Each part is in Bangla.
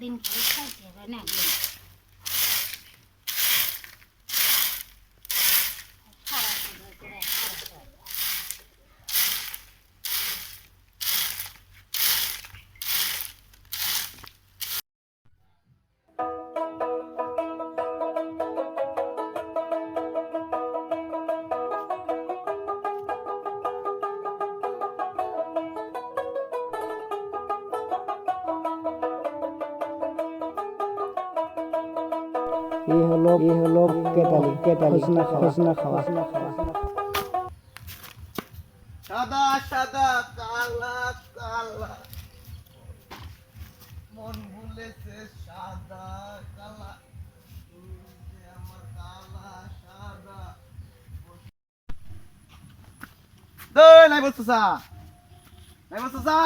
দিন করে খাইতে হবে না সারা সময় করে খাওয়া হয়। এই হলো কেটালি খসনা খাওয়া সাদা সাদা কালা কালা মন ভুলেছে সাদা কালা তুমি যে আমার কালা সাদা দই নাই বলতেছা নাই বলতেছা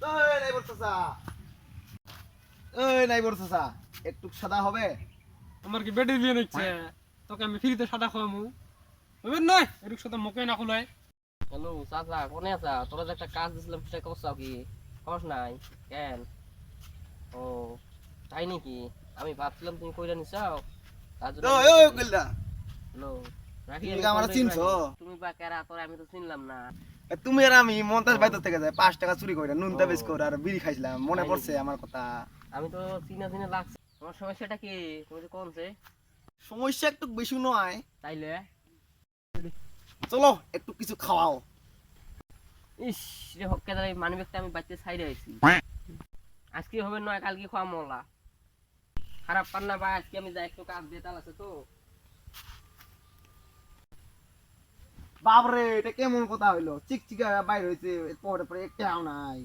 দই নাই বলতেছা এই নাই বলতেছা একটু সাদা হবে আমার কি বেডে বিয়ে নিচ্ছে তোকে আমি ফ্রিতে সাদা খাওয়ামু হবে নয় এরকম সাথে মুখে না খুলায়। হ্যালো চাচা কোনে আছা? তোরা যে একটা কাজ দিছিলাম সেটা করছাও কি? খবর নাই কেন? ও তাই নাকি? আমি ভাবছিলাম তুমি কইরা নিছাও তার জন্য। ওই ওই গিলদা হ্যালো রাখি তুমি কি আমার চিনছো? তুমি বা কেরা তোরা আমি তো চিনলাম না। তুমি আর আমি মন্তাজ বাইতো থেকে যাই 5 টাকা চুরি করে নুনটা বেশ করে আর বিড়ি খাইছিলাম মনে পড়ছে আমার কথা। আমি তো চিনা চিনা লাগছে। তোমার সমস্যাটা কি? তুমি তো কোনছে? সমস্যা একটু বেশি নয়, তাইলে চলো একটু কিছু খাওয়াও। ইস রে হক্কে দাঁড়াই মানবিকটা আমি বাচ্চা সাইডে আইছি। আজকে হবে নয় কালকে খাওয়া মলা খারাপ পান্না ভাই। আজকে আমি যাই একটু কাজ বেতাল আছে তো। বাপরে এটা কেমন কথা হইলো? চিকচিকা বাইর হইছে পরে পরে একটাও নাই।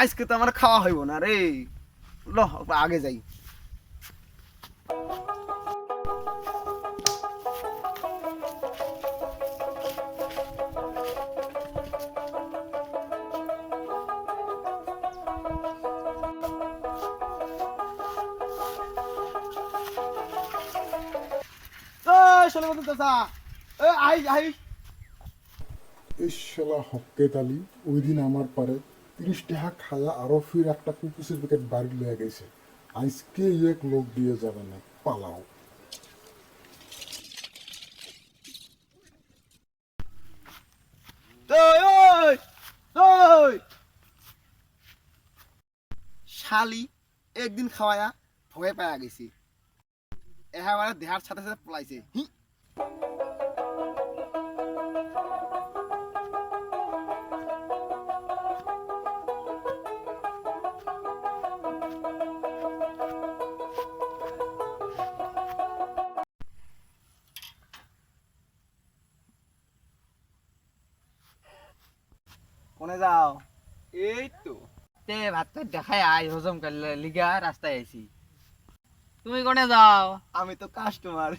আজকে তো আমার খাওয়া হইব না রে। ল আগে যাই। চলে বলতে চাচা আই আই এই শালা হকেত আলী ওই দিন আমার পারে 30 টাকা খায়া আরো ফির একটা কুকুসের প্যাকেট বাড়ি লয়ে গেছে। আজকে এক লোক দিয়ে যাবে না, পালাও। ওই ওই শালি একদিন খাওয়ায়া ভয় পায়া গেছি। এবার দেহার সাথে সাথে পলাইছে। কোনে যাও? এই তো তে ভাতটা দেখাই আই হজম করলে লিগা রাস্তায় আইছি। তুমি কোনে যাও? আমি তো কাস্টমার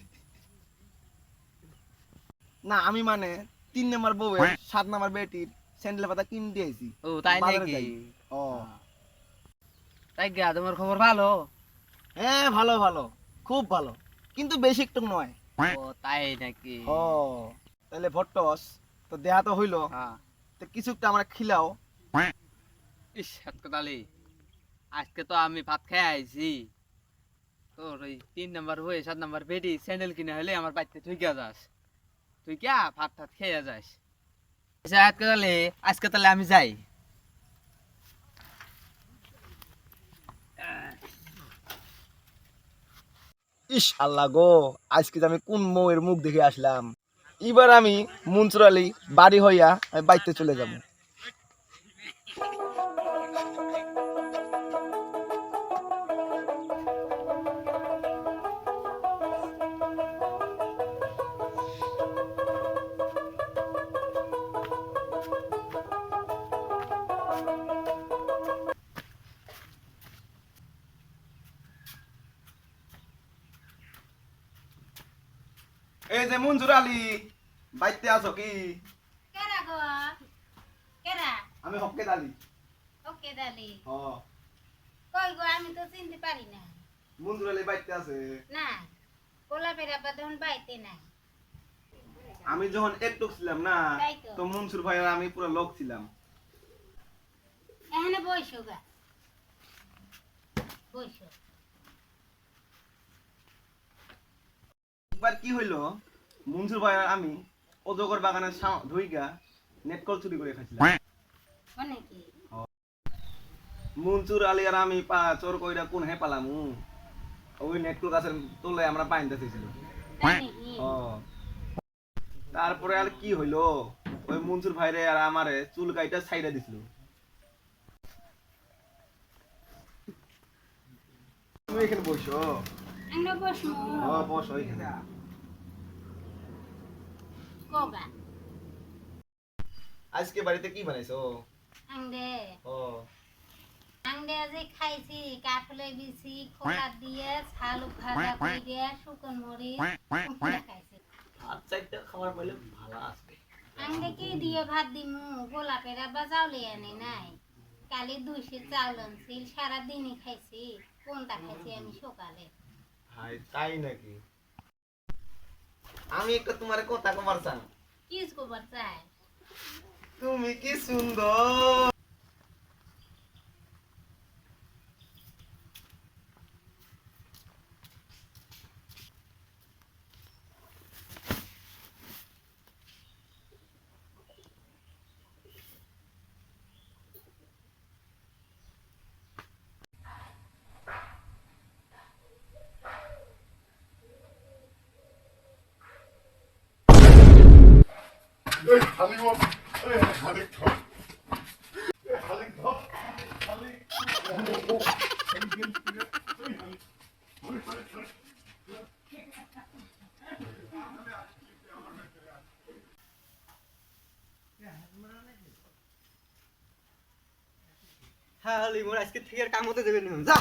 না, আমি মানে 3 নাম্বার বউয়ের 7 নাম্বার বেটির স্যান্ডেল পাতা কিনে দিয়েছি। ও তাই বাজারে নাকি? যাই। ও তাই গা তোমার খবর ভালো? হ্যাঁ ভালো ভালো খুব ভালো, কিন্তু বেশি একটু নয়। ও তাই নাকি? ও তাহলে ভট্টস তো দেহা তো হইলো, হ্যাঁ। তো কিছু একটা আমরা খিলাও। ইস হাতকতালি আজকে তো আমি ভাত খেয়ে আইছি। তোর ওই 3 নাম্বার হয়ে 7 নাম্বার বেটি স্যান্ডেল কিনে হলে আমার বাড়িতে তুই কে যাস? তুই কে ভাত টাত খেয়ে যাস? আচ্ছা হাতকতালি আজকে তাহলে আমি যাই। ইস আল্লাহ গো, আজকে যে আমি কোন বউয়ের মুখ দেখে আসলাম। এবার আমি মনসুর আলী বাড়ি হইয়া আমি বাইতে চলে যাব। এই যে মনসুর আলী বাইতে আছো কি? কেরা গো কেরা আমি হকেত আলী। ওকে দালি হ কই গো আমি তো চিনতে পারি না। মনসুর আলী বাইতে আছে। না কোলা বেড়া বাদন বাইতে নাই। আমি যখন একটু ছিলাম না, তাই তো। তো মনসুর ভাই আর আমি পুরো লোক ছিলাম। এখানে বইসো গা, বইসো। একবার কি হইলো, মনসুর ভাই আর আমি অজগর বাগানের ঢুইগা নেট কল চুরি করে খাইছিলাম। মানে কি? মনসুর আলী আর আমি চোর কইরা কোন হে পালামু, ওই নেটকল গাছের তলে আমরা বাইন্দা ছিল। তাই নাকি? ও তারপরে আর কি হইলো, ওই মনসুর ভাইরে আর আমারে চুল কাইটা ছাইড়া দিছিল। তুমি এখানে বসো। আমরা বসমু। বসো এখানে। কগা আজকে বাড়িতে কি বানাইছো? আংদে ও আংদে যে খাইছি কাঠলে বিছি খোলা দিয়ে ছালু ভাজা কইরে শুকন মরিচ কুমড়া খাইছি। আর চারটা খাবার পাইলে ভালো আছে। আংদে কি দিয়ে ভাত দিমু, গোলাপের আব্বা চাউলে আনে নাই, কালি 200 চাউল আনছিল, সারাদিনই খাইছি। কোনটা খাইছি আমি সকালে? হাই তাই নাকি? আমি একটা তোমার কথা কবার চাই। কি খবর চাই? তুমি কি সুন্দর। এই হালিম, এই হালিম ধর, এই হালিম ধর, হালিম। হ্যাঁ মোর আজকে থেকে আর কাম হতে দেবেন না, যা।